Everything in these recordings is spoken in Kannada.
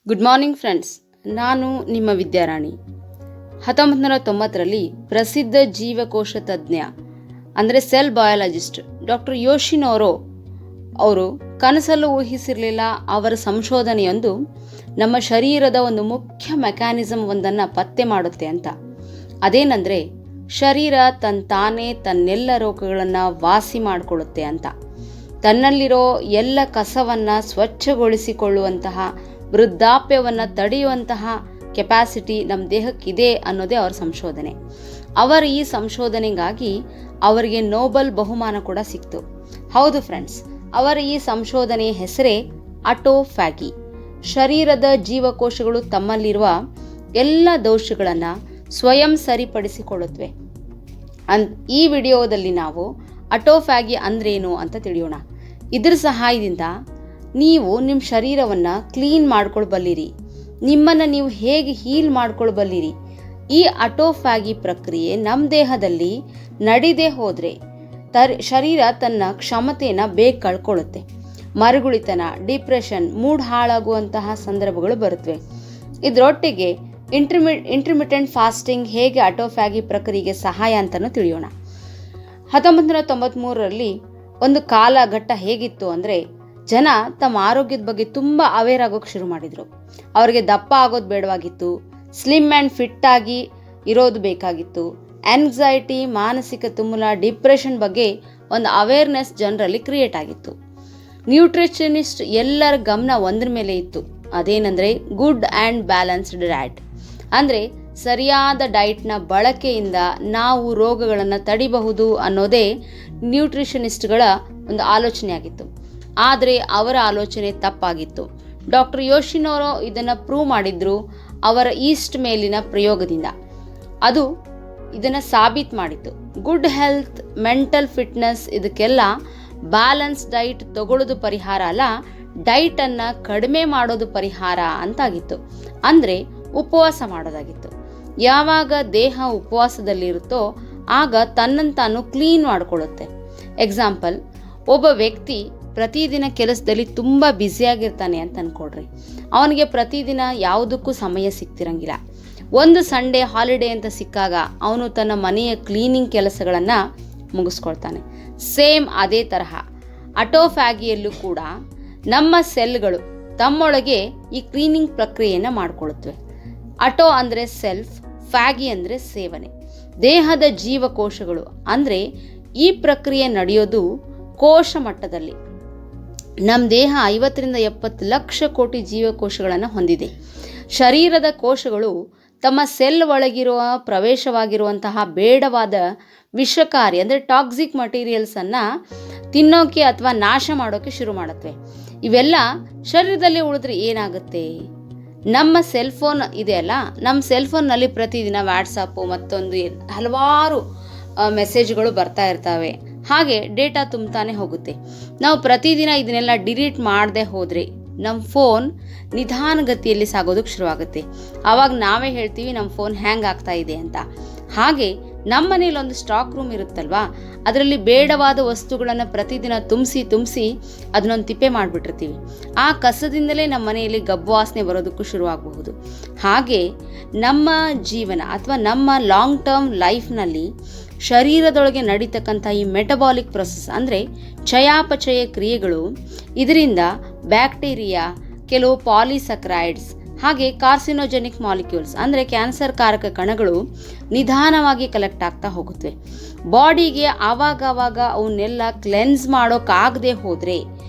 ಗುಡ್ ಮಾರ್ನಿಂಗ್ ಫ್ರೆಂಡ್ಸ್, ನಾನು ನಿಮ್ಮ ವಿದ್ಯಾರಾಣಿ. 1990ರಲ್ಲಿ ಪ್ರಸಿದ್ಧ ಜೀವಕೋಶ ತಜ್ಞ ಅಂದರೆ ಸೆಲ್ ಬಯಾಲಜಿಸ್ಟ್ ಡಾಕ್ಟರ್ ಯೋಶಿನೋರೋ ಅವರು ಕನಸಲ್ಲೂ ಊಹಿಸಿರಲಿಲ್ಲ ಅವರ ಸಂಶೋಧನೆಯೊಂದು ನಮ್ಮ ಶರೀರದ ಒಂದು ಮುಖ್ಯ ಮೆಕ್ಯಾನಿಸಮ್ ಒಂದನ್ನು ಪತ್ತೆ ಮಾಡುತ್ತೆ ಅಂತ. ಅದೇನೆಂದರೆ ಶರೀರ ತಾನೇ ತನ್ನೆಲ್ಲ ರೋಗಗಳನ್ನು ವಾಸಿ ಮಾಡಿಕೊಳ್ಳುತ್ತೆ ಅಂತ. ತನ್ನಲ್ಲಿರೋ ಎಲ್ಲ ಕಸವನ್ನು ಸ್ವಚ್ಛಗೊಳಿಸಿಕೊಳ್ಳುವಂತಹ, ವೃದ್ಧಾಪ್ಯವನ್ನು ತಡೆಯುವಂತಹ ಕೆಪಾಸಿಟಿ ನಮ್ಮ ದೇಹಕ್ಕಿದೆ ಅನ್ನೋದೇ ಅವರ ಸಂಶೋಧನೆ. ಅವರ ಈ ಸಂಶೋಧನೆಗಾಗಿ ಅವರಿಗೆ ನೋಬೆಲ್ ಬಹುಮಾನ ಕೂಡ ಸಿಕ್ತು. ಹೌದು ಫ್ರೆಂಡ್ಸ್, ಅವರ ಈ ಸಂಶೋಧನೆಯ ಹೆಸರೇ ಆಟೋಫ್ಯಾಗಿ. ಶರೀರದ ಜೀವಕೋಶಗಳು ತಮ್ಮಲ್ಲಿರುವ ಎಲ್ಲ ದೋಷಗಳನ್ನು ಸ್ವಯಂ ಸರಿಪಡಿಸಿಕೊಳ್ಳುತ್ತವೆ. ಈ ವಿಡಿಯೋದಲ್ಲಿ ನಾವು ಆಟೋಫ್ಯಾಗಿ ಅಂದ್ರೇನು ಅಂತ ತಿಳಿಯೋಣ. ಇದರ ಸಹಾಯದಿಂದ ನೀವು ನಿಮ್ಮ ಶರೀರವನ್ನು ಕ್ಲೀನ್ ಮಾಡ್ಕೊಳ್ಬಲ್ಲಿರಿ, ನಿಮ್ಮನ್ನು ನೀವು ಹೇಗೆ ಹೀಲ್ ಮಾಡ್ಕೊಳ್ಬಲ್ಲಿರಿ. ಈ ಆಟೋಫ್ಯಾಗಿ ಪ್ರಕ್ರಿಯೆ ನಮ್ಮ ದೇಹದಲ್ಲಿ ನಡಿದೇ ಹೋದರೆ ಶರೀರ ತನ್ನ ಕ್ಷಮತೆಯನ್ನು ಬೇಗ ಕಳ್ಕೊಳ್ಳುತ್ತೆ. ಮರುಗುಳಿತನ, ಡಿಪ್ರೆಷನ್, ಮೂಡ್ ಹಾಳಾಗುವಂತಹ ಸಂದರ್ಭಗಳು ಬರುತ್ತವೆ. ಇದರೊಟ್ಟಿಗೆ ಇಂಟರ್ಮಿಟೆಂಟ್ ಫಾಸ್ಟಿಂಗ್ ಹೇಗೆ ಆಟೋಫ್ಯಾಗಿ ಪ್ರಕ್ರಿಯೆಗೆ ಸಹಾಯ ಅಂತಲೂ ತಿಳಿಯೋಣ. 1993ರಲ್ಲಿ ಒಂದು ಕಾಲಘಟ್ಟ ಹೇಗಿತ್ತು ಅಂದರೆ, ಜನ ತಮ್ಮ ಆರೋಗ್ಯದ ಬಗ್ಗೆ ತುಂಬ ಅವೇರ್ ಆಗೋಕ್ಕೆ ಶುರು ಮಾಡಿದರು. ಅವರಿಗೆ ದಪ್ಪ ಆಗೋದು ಬೇಡವಾಗಿತ್ತು, ಸ್ಲಿಮ್ ಆ್ಯಂಡ್ ಫಿಟ್ ಆಗಿ ಇರೋದು ಬೇಕಾಗಿತ್ತು. ಆ್ಯಂಗ್ಸೈಟಿ, ಮಾನಸಿಕ ತುಮುಲ, ಡಿಪ್ರೆಷನ್ ಬಗ್ಗೆ ಒಂದು ಅವೇರ್ನೆಸ್ ಜನರಲ್ಲಿ ಕ್ರಿಯೇಟ್ ಆಗಿತ್ತು. ನ್ಯೂಟ್ರಿಷನಿಸ್ಟ್ ಎಲ್ಲರ ಗಮನ ಒಂದ್ರ ಮೇಲೆ ಇತ್ತು. ಅದೇನೆಂದರೆ ಗುಡ್ ಆ್ಯಂಡ್ ಬ್ಯಾಲೆನ್ಸ್ಡ್ ಡಯಟ್. ಅಂದರೆ ಸರಿಯಾದ ಡಯಟ್ನ ಬಳಕೆಯಿಂದ ನಾವು ರೋಗಗಳನ್ನು ತಡಿಬಹುದು ಅನ್ನೋದೇ ನ್ಯೂಟ್ರಿಷನಿಸ್ಟ್ಗಳ ಒಂದು ಆಲೋಚನೆಯಾಗಿತ್ತು. ಆದರೆ ಅವರ ಆಲೋಚನೆ ತಪ್ಪಾಗಿತ್ತು. ಡಾಕ್ಟರ್ ಯೋಶಿನೋರೋ ಇದನ್ನು ಪ್ರೂವ್ ಮಾಡಿದ್ರು ಅವರ ಈಸ್ಟ್ ಮೇಲಿನ ಪ್ರಯೋಗದಿಂದ. ಅದು ಇದನ್ನು ಸಾಬೀತು ಮಾಡಿತ್ತು. ಗುಡ್ ಹೆಲ್ತ್, ಮೆಂಟಲ್ ಫಿಟ್ನೆಸ್, ಇದಕ್ಕೆಲ್ಲ ಬ್ಯಾಲೆನ್ಸ್ ಡಯಟ್ ತಗೊಳ್ಳೋದು ಪರಿಹಾರ ಅಲ್ಲ, ಡಯಟನ್ನು ಕಡಿಮೆ ಮಾಡೋದು ಪರಿಹಾರ ಅಂತಾಗಿತ್ತು. ಅಂದರೆ ಉಪವಾಸ ಮಾಡೋದಾಗಿತ್ತು. ಯಾವಾಗ ದೇಹ ಉಪವಾಸದಲ್ಲಿರುತ್ತೋ ಆಗ ತನ್ನಂತಾನು ಕ್ಲೀನ್ ಮಾಡಿಕೊಳ್ಳುತ್ತೆ. ಎಕ್ಸಾಂಪಲ್, ಒಬ್ಬ ವ್ಯಕ್ತಿ ಪ್ರತಿದಿನ ಕೆಲಸದಲ್ಲಿ ತುಂಬ ಬ್ಯುಸಿಯಾಗಿರ್ತಾನೆ ಅಂತ ಅಂದ್ಕೊಡ್ರಿ. ಅವನಿಗೆ ಪ್ರತಿದಿನ ಯಾವುದಕ್ಕೂ ಸಮಯ ಸಿಗ್ತಿರಂಗಿಲ್ಲ. ಒಂದು ಸಂಡೇ ಹಾಲಿಡೇ ಅಂತ ಸಿಕ್ಕಾಗ ಅವನು ತನ್ನ ಮನೆಯ ಕ್ಲೀನಿಂಗ್ ಕೆಲಸಗಳನ್ನು ಮುಗಿಸ್ಕೊಳ್ತಾನೆ. ಸೇಮ್ ಅದೇ ತರಹ ಆಟೋಫ್ಯಾಗಿಯಲ್ಲೂ ಕೂಡ ನಮ್ಮ ಸೆಲ್ಗಳು ತಮ್ಮೊಳಗೆ ಈ ಕ್ಲೀನಿಂಗ್ ಪ್ರಕ್ರಿಯೆಯನ್ನು ಮಾಡಿಕೊಳ್ಳುತ್ತವೆ. ಆಟೋ ಅಂದರೆ ಸೆಲ್ಫ್, ಫ್ಯಾಗಿ ಅಂದರೆ ಸೇವನೆ. ದೇಹದ ಜೀವಕೋಶಗಳು ಅಂದರೆ ಈ ಪ್ರಕ್ರಿಯೆ ನಡೆಯೋದು ಕೋಶ ಮಟ್ಟದಲ್ಲಿ. ನಮ್ಮ ದೇಹ 50-70 ಲಕ್ಷ ಕೋಟಿ ಜೀವಕೋಶಗಳನ್ನು ಹೊಂದಿದೆ. ಶರೀರದ ಕೋಶಗಳು ತಮ್ಮ ಸೆಲ್ ಒಳಗಿರುವ ಪ್ರವೇಶವಾಗಿರುವಂತಹ ಬೇಡವಾದ ವಿಷಕಾರಿ ಅಂದರೆ ಟಾಕ್ಸಿಕ್ ಮಟೀರಿಯಲ್ಸನ್ನು ತಿನ್ನೋಕೆ ಅಥವಾ ನಾಶ ಮಾಡೋಕ್ಕೆ ಶುರು ಮಾಡುತ್ತವೆ. ಇವೆಲ್ಲ ಶರೀರದಲ್ಲಿ ಉಳಿದ್ರೆ ಏನಾಗುತ್ತೆ? ನಮ್ಮ ಸೆಲ್ಫೋನ್ ಇದೆಯಲ್ಲ, ನಮ್ಮ ಸೆಲ್ಫೋನ್ನಲ್ಲಿ ಪ್ರತಿದಿನ ವಾಟ್ಸಪ್ಪು ಮತ್ತೊಂದು ಹಲವಾರು ಮೆಸೇಜ್ಗಳು ಬರ್ತಾ ಇರ್ತವೆ. ಹಾಗೆ ಡೇಟಾ ತುಂಬ್ತಾನೆ ಹೋಗುತ್ತೆ. ನಾವು ಪ್ರತಿದಿನ ಇದನ್ನೆಲ್ಲ ಡಿಲೀಟ್ ಮಾಡದೆ ಹೋದರೆ ನಮ್ಮ ಫೋನ್ ನಿಧಾನಗತಿಯಲ್ಲಿ ಸಾಗೋದಕ್ಕೆ ಶುರುವಾಗುತ್ತೆ. ಆವಾಗ ನಾವೇ ಹೇಳ್ತೀವಿ ನಮ್ಮ ಫೋನ್ ಹ್ಯಾಂಗ್ ಆಗ್ತಾ ಇದೆ ಅಂತ. ಹಾಗೆ ನಮ್ಮ ಮನೇಲಿ ಒಂದು ಸ್ಟಾಕ್ ರೂಮ್ ಇರುತ್ತಲ್ವಾ, ಅದರಲ್ಲಿ ಬೇಡವಾದ ವಸ್ತುಗಳನ್ನು ಪ್ರತಿದಿನ ತುಂಬಿಸಿ ಅದನ್ನೊಂದು ತಿಪ್ಪೆ ಮಾಡಿಬಿಟ್ಟಿರ್ತೀವಿ. ಆ ಕಸದಿಂದಲೇ ನಮ್ಮ ಮನೆಯಲ್ಲಿ ಗಬ್ಬು ವಾಸನೆ ಬರೋದಕ್ಕೂ ಶುರುವಾಗಬಹುದು. ಹಾಗೆ ನಮ್ಮ ಜೀವನ ಅಥವಾ ನಮ್ಮ ಲಾಂಗ್ ಟರ್ಮ್ ಲೈಫ್ನಲ್ಲಿ ಶರೀರದೊಳಗೆ ನಡೀತಕ್ಕಂಥ ಈ ಮೆಟಬಾಲಿಕ್ ಪ್ರೊಸೆಸ್ ಅಂದರೆ ಚಯಾಪಚಯ ಕ್ರಿಯೆಗಳು, ಇದರಿಂದ ಬ್ಯಾಕ್ಟೀರಿಯಾ, ಕೆಲವು ಪಾಲಿಸಕ್ರೈಡ್ಸ್, ಹಾಗೆ ಕಾರ್ಸಿನೋಜೆನಿಕ್ ಮಾಲಿಕ್ಯೂಲ್ಸ್ ಅಂದರೆ ಕ್ಯಾನ್ಸರ್ ಕಾರಕ ಕಣಗಳು ನಿಧಾನವಾಗಿ ಕಲೆಕ್ಟ್ ಆಗ್ತಾ ಹೋಗುತ್ತವೆ. ಬಾಡಿಗೆ ಆವಾಗವಾಗ ಅವನ್ನೆಲ್ಲ ಕ್ಲೆನ್ಸ್ ಮಾಡೋಕ್ಕಾಗದೆ ಹೋದರೆ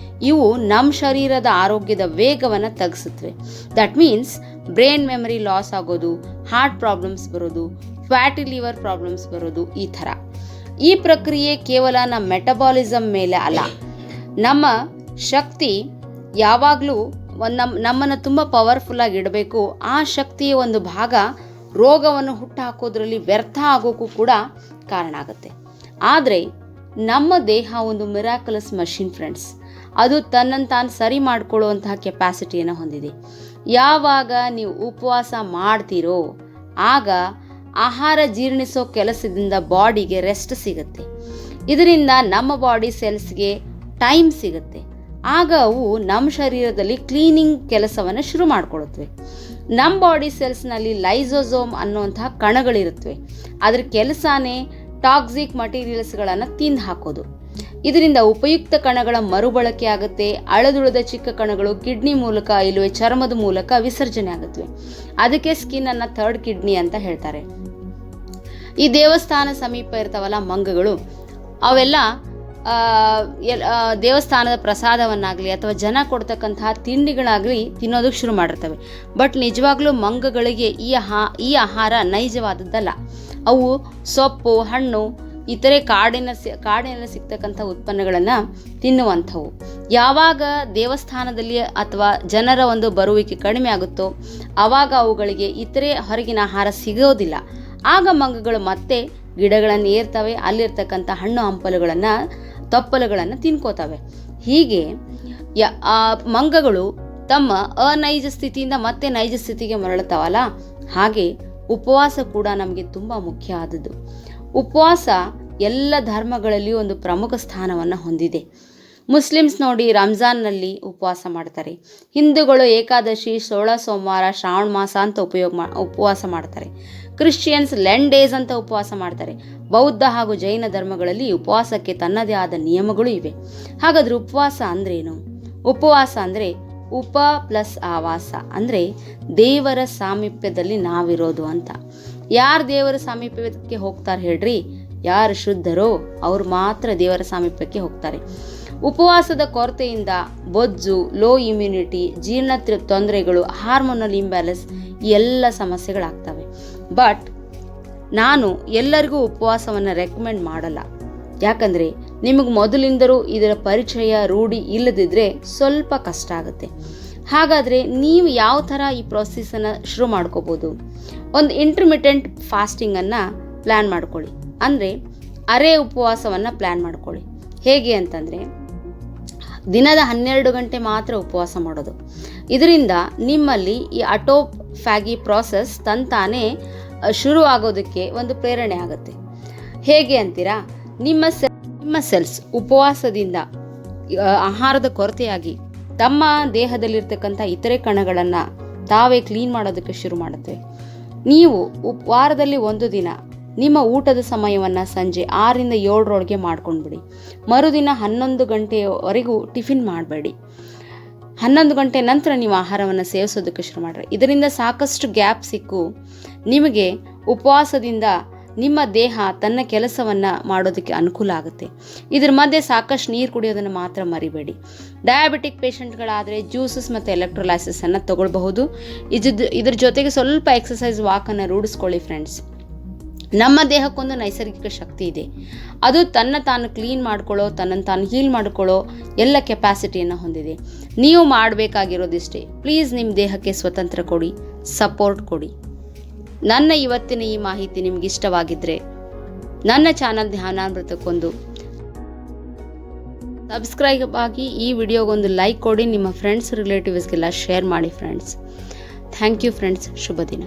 ಇವು ನಮ್ಮ ಶರೀರದ ಆರೋಗ್ಯದ ವೇಗವನ್ನು ತಗ್ಗಿಸುತ್ತವೆ. That means brain memory loss ಆಗೋದು, ಹಾರ್ಟ್ ಪ್ರಾಬ್ಲಮ್ಸ್ ಬರೋದು, ಫ್ಯಾಟಿ ಲಿವರ್ ಪ್ರಾಬ್ಲಮ್ಸ್ ಬರೋದು, ಈ ಥರ. ಈ ಪ್ರಕ್ರಿಯೆ ಕೇವಲ ನಮ್ಮ ಮೆಟಬಾಲಿಸಮ್ ಮೇಲೆ ಅಲ್ಲ, ನಮ್ಮ ಶಕ್ತಿ ಯಾವಾಗಲೂ ನಮ್ಮನ್ನು ತುಂಬ ಪವರ್ಫುಲ್ಲಾಗಿ ಇಡಬೇಕು. ಆ ಶಕ್ತಿಯ ಒಂದು ಭಾಗ ರೋಗವನ್ನು ಹುಟ್ಟುಹಾಕೋದ್ರಲ್ಲಿ ವ್ಯರ್ಥ ಆಗೋಕ್ಕೂ ಕೂಡ ಕಾರಣ ಆಗುತ್ತೆ. ಆದರೆ ನಮ್ಮ ದೇಹ ಒಂದು ಮಿರಾಕಲಸ್ ಮಷಿನ್ ಫ್ರೆಂಡ್ಸ್. ಅದು ತನ್ನನ್ನು ತಾನು ಸರಿ ಮಾಡಿಕೊಳ್ಳುವಂತಹ ಕೆಪಾಸಿಟಿಯನ್ನು ಹೊಂದಿದೆ. ಯಾವಾಗ ನೀವು ಉಪವಾಸ ಮಾಡ್ತೀರೋ ಆಗ ಆಹಾರ ಜೀರ್ಣಿಸೋ ಕೆಲಸದಿಂದ ಬಾಡಿಗೆ ರೆಸ್ಟ್ ಸಿಗುತ್ತೆ. ಇದರಿಂದ ನಮ್ಮ ಬಾಡಿ ಸೆಲ್ಸ್ಗೆ ಟೈಮ್ ಸಿಗುತ್ತೆ. ಆಗ ಅವು ನಮ್ಮ ಶರೀರದಲ್ಲಿ ಕ್ಲೀನಿಂಗ್ ಕೆಲಸವನ್ನು ಶುರು ಮಾಡಿಕೊಳ್ಳುತ್ತವೆ. ನಮ್ಮ ಬಾಡಿ ಸೆಲ್ಸ್ನಲ್ಲಿ ಲೈಸೋಸೋಮ್ ಅನ್ನುವಂತಹ ಕಣಗಳಿರುತ್ತವೆ. ಅದರ ಕೆಲಸನೇ ಟಾಕ್ಸಿಕ್ ಮಟೀರಿಯಲ್ಸ್ಗಳನ್ನು ತಿಂದು ಹಾಕೋದು. ಇದರಿಂದ ಉಪಯುಕ್ತ ಕಣಗಳ ಮರುಬಳಕೆ ಆಗುತ್ತೆ. ಅಳದುಳಿದ ಚಿಕ್ಕ ಕಣಗಳು ಕಿಡ್ನಿ ಮೂಲಕ ಇಲ್ಲವೇ ಚರ್ಮದ ಮೂಲಕ ವಿಸರ್ಜನೆ ಆಗುತ್ತವೆ. ಅದಕ್ಕೆ ಸ್ಕಿನ್ ಅನ್ನ ಥರ್ಡ್ ಕಿಡ್ನಿ ಅಂತ ಹೇಳ್ತಾರೆ. ಈ ದೇವಸ್ಥಾನ ಸಮೀಪ ಇರ್ತಾವಲ್ಲ ಮಂಗಗಳು, ಅವೆಲ್ಲ ದೇವಸ್ಥಾನದ ಪ್ರಸಾದವನ್ನಾಗಲಿ ಅಥವಾ ಜನ ಕೊಡ್ತಕ್ಕಂತಹ ತಿಂಡಿಗಳಾಗಲಿ ತಿನ್ನೋದಕ್ಕೆ ಶುರು ಮಾಡಿರ್ತವೆ. ಬಟ್ ನಿಜವಾಗ್ಲೂ ಮಂಗಗಳಿಗೆ ಈ ಆಹಾರ ನೈಜವಾದದ್ದಲ್ಲ. ಅವು ಸೊಪ್ಪು, ಹಣ್ಣು, ಇತರೆ ಕಾಡಿನಲ್ಲಿ ಸಿಗ್ತಕ್ಕಂಥ ಉತ್ಪನ್ನಗಳನ್ನು ತಿನ್ನುವಂಥವು. ಯಾವಾಗ ದೇವಸ್ಥಾನದಲ್ಲಿ ಅಥವಾ ಜನರ ಒಂದು ಬರುವಿಕೆ ಕಡಿಮೆ ಆಗುತ್ತೋ ಆವಾಗ ಅವುಗಳಿಗೆ ಇತರೆ ಹೊರಗಿನ ಆಹಾರ ಸಿಗೋದಿಲ್ಲ. ಆಗ ಮಂಗಗಳು ಮತ್ತೆ ಗಿಡಗಳನ್ನು ಏರ್ತವೆ, ಅಲ್ಲಿರ್ತಕ್ಕಂಥ ಹಣ್ಣು ಹಂಪಲುಗಳನ್ನು, ತಪ್ಪಲುಗಳನ್ನು ತಿನ್ಕೋತವೆ. ಹೀಗೆ ಮಂಗಗಳು ತಮ್ಮ ಅನೈಜ ಸ್ಥಿತಿಯಿಂದ ಮತ್ತೆ ನೈಜ ಸ್ಥಿತಿಗೆ ಮರಳುತ್ತಾವಲ್ಲ, ಹಾಗೆ ಉಪವಾಸ ಕೂಡ ನಮಗೆ ತುಂಬ ಮುಖ್ಯ ಆದದ್ದು. ಉಪವಾಸ ಎಲ್ಲ ಧರ್ಮಗಳಲ್ಲಿಯೂ ಒಂದು ಪ್ರಮುಖ ಸ್ಥಾನವನ್ನು ಹೊಂದಿದೆ. ಮುಸ್ಲಿಮ್ಸ್ ನೋಡಿ ರಂಜಾನ್ನಲ್ಲಿ ಉಪವಾಸ ಮಾಡ್ತಾರೆ. ಹಿಂದೂಗಳು ಏಕಾದಶಿ, 16 ಸೋಮವಾರ, ಶ್ರಾವಣ ಮಾಸ ಅಂತ ಉಪವಾಸ ಮಾಡ್ತಾರೆ. ಕ್ರಿಶ್ಚಿಯನ್ಸ್ ಲೆನ್ ಡೇಸ್ ಅಂತ ಉಪವಾಸ ಮಾಡ್ತಾರೆ. ಬೌದ್ಧ ಹಾಗೂ ಜೈನ ಧರ್ಮಗಳಲ್ಲಿ ಉಪವಾಸಕ್ಕೆ ತನ್ನದೇ ಆದ ನಿಯಮಗಳು ಇವೆ. ಹಾಗಾದ್ರೆ ಉಪವಾಸ ಅಂದ್ರೇನು? ಉಪವಾಸ ಅಂದರೆ ಉಪ ಪ್ಲಸ್ ಆವಾಸ, ಅಂದರೆ ದೇವರ ಸಾಮೀಪ್ಯದಲ್ಲಿ ನಾವಿರೋದು ಅಂತ. ಯಾರು ದೇವರ ಸಾಮೀಪ್ಯಕ್ಕೆ ಹೋಗ್ತಾರೆ ಹೇಳ್ರಿ? ಯಾರು ಶುದ್ಧರೋ ಅವ್ರು ಮಾತ್ರ ದೇವರ ಸಾಮೀಪ್ಯಕ್ಕೆ ಹೋಗ್ತಾರೆ. ಉಪವಾಸದ ಕೊರತೆಯಿಂದ ಬೊಜ್ಜು, ಲೋ ಇಮ್ಯುನಿಟಿ, ಜೀರ್ಣ ತೊಂದರೆಗಳು, ಹಾರ್ಮೋನಲ್ ಇಂಬ್ಯಾಲೆನ್ಸ್ ಈ ಎಲ್ಲ ಸಮಸ್ಯೆಗಳಾಗ್ತವೆ. ಬಟ್ ನಾನು ಎಲ್ಲರಿಗೂ ಉಪವಾಸವನ್ನು ರೆಕಮೆಂಡ್ ಮಾಡಲ್ಲ. ಯಾಕಂದರೆ ನಿಮಗೆ ಮೊದಲಿಂದಲೂ ಇದರ ಪರಿಚಯ, ರೂಢಿ ಇಲ್ಲದಿದ್ದರೆ ಸ್ವಲ್ಪ ಕಷ್ಟ ಆಗುತ್ತೆ. ಹಾಗಾದರೆ ನೀವು ಯಾವ ಥರ ಈ ಪ್ರೊಸೆಸನ್ನು ಶುರು ಮಾಡ್ಕೋಬೋದು? ಒಂದು ಇಂಟರ್ಮಿಟೆಂಟ್ ಫಾಸ್ಟಿಂಗನ್ನು ಪ್ಲ್ಯಾನ್ ಮಾಡ್ಕೊಳ್ಳಿ. ಅಂದರೆ ಅರೆ ಉಪವಾಸವನ್ನು ಪ್ಲ್ಯಾನ್ ಮಾಡ್ಕೊಳ್ಳಿ. ಹೇಗೆ ಅಂತಂದರೆ ದಿನದ 12 ಗಂಟೆ ಮಾತ್ರ ಉಪವಾಸ ಮಾಡೋದು. ಇದರಿಂದ ನಿಮ್ಮಲ್ಲಿ ಈ ಆಟೋಫ್ಯಾಗಿ ಪ್ರಾಸೆಸ್ ತಂತಾನೇ ಶುರು ಆಗೋದಕ್ಕೆ ಒಂದು ಪ್ರೇರಣೆ ಆಗುತ್ತೆ. ಹೇಗೆ ಅಂತೀರಾ? ನಿಮ್ಮ ಸೆಲ್ಸ್ ಉಪವಾಸದಿಂದ ಆಹಾರದ ಕೊರತೆಯಾಗಿ ತಮ್ಮ ದೇಹದಲ್ಲಿರ್ತಕ್ಕಂಥ ಇತರೆ ಕಣಗಳನ್ನು ತಾವೇ ಕ್ಲೀನ್ ಮಾಡೋದಕ್ಕೆ ಶುರು ಮಾಡುತ್ತವೆ. ನೀವು ವಾರದಲ್ಲಿ ಒಂದು ದಿನ ನಿಮ್ಮ ಊಟದ ಸಮಯವನ್ನು ಸಂಜೆ 6ರಿಂದ 7ರೊಳಗೆ ಮಾಡ್ಕೊಂಡ್ಬಿಡಿ. ಮರುದಿನ 11 ಗಂಟೆಯವರೆಗೂ ಟಿಫಿನ್ ಮಾಡಬೇಡಿ. 11 ಗಂಟೆ ನಂತರ ನೀವು ಆಹಾರವನ್ನು ಸೇವಿಸೋದಕ್ಕೆ ಶುರು ಮಾಡಿರಿ. ಇದರಿಂದ ಸಾಕಷ್ಟು ಗ್ಯಾಪ್ ಸಿಕ್ಕು ನಿಮಗೆ ಉಪವಾಸದಿಂದ ನಿಮ್ಮ ದೇಹ ತನ್ನ ಕೆಲಸವನ್ನು ಮಾಡೋದಕ್ಕೆ ಅನುಕೂಲ ಆಗುತ್ತೆ. ಇದ್ರ ಮಧ್ಯೆ ಸಾಕಷ್ಟು ನೀರು ಕುಡಿಯೋದನ್ನು ಮಾತ್ರ ಮರಿಬೇಡಿ. ಡಯಾಬಿಟಿಕ್ ಪೇಷಂಟ್ಗಳಾದರೆ ಜ್ಯೂಸಸ್ ಮತ್ತು ಎಲೆಕ್ಟ್ರೋಲೈಸಿಸನ್ನು ತಗೊಳ್ಬಹುದು. ಇದ್ರ ಜೊತೆಗೆ ಸ್ವಲ್ಪ ಎಕ್ಸಸೈಸ್, ವಾಕನ್ನು ರೂಢಿಸ್ಕೊಳ್ಳಿ ಫ್ರೆಂಡ್ಸ್. ನಮ್ಮ ದೇಹಕ್ಕೊಂದು ನೈಸರ್ಗಿಕ ಶಕ್ತಿ ಇದೆ. ಅದು ತಾನು ಕ್ಲೀನ್ ಮಾಡ್ಕೊಳ್ಳೋ, ತನ್ನನ್ನು ತಾನು ಹೀಲ್ ಮಾಡ್ಕೊಳ್ಳೋ ಎಲ್ಲ ಕೆಪಾಸಿಟಿಯನ್ನು ಹೊಂದಿದೆ. ನೀವು ಮಾಡಬೇಕಾಗಿರೋದಿಷ್ಟೇ, ಪ್ಲೀಸ್ ನಿಮ್ಮ ದೇಹಕ್ಕೆ ಸ್ವತಂತ್ರ ಕೊಡಿ, ಸಪೋರ್ಟ್ ಕೊಡಿ. ನನ್ನ ಇವತ್ತಿನ ಈ ಮಾಹಿತಿ ನಿಮ್ಗೆ ಇಷ್ಟವಾಗಿದ್ದರೆ ನನ್ನ ಚಾನಲ್ ಧ್ಯಾನಾಮೃತಕ್ಕೊಂದು ಸಬ್ಸ್ಕ್ರೈಬ್ ಆಗಿ, ಈ ವಿಡಿಯೋಗೊಂದು ಲೈಕ್ ಕೊಡಿ, ನಿಮ್ಮ ಫ್ರೆಂಡ್ಸ್ ರಿಲೇಟಿವ್ಸ್ಗೆಲ್ಲ ಶೇರ್ ಮಾಡಿ ಫ್ರೆಂಡ್ಸ್. Thank you friends. ಶುಭ ದಿನ.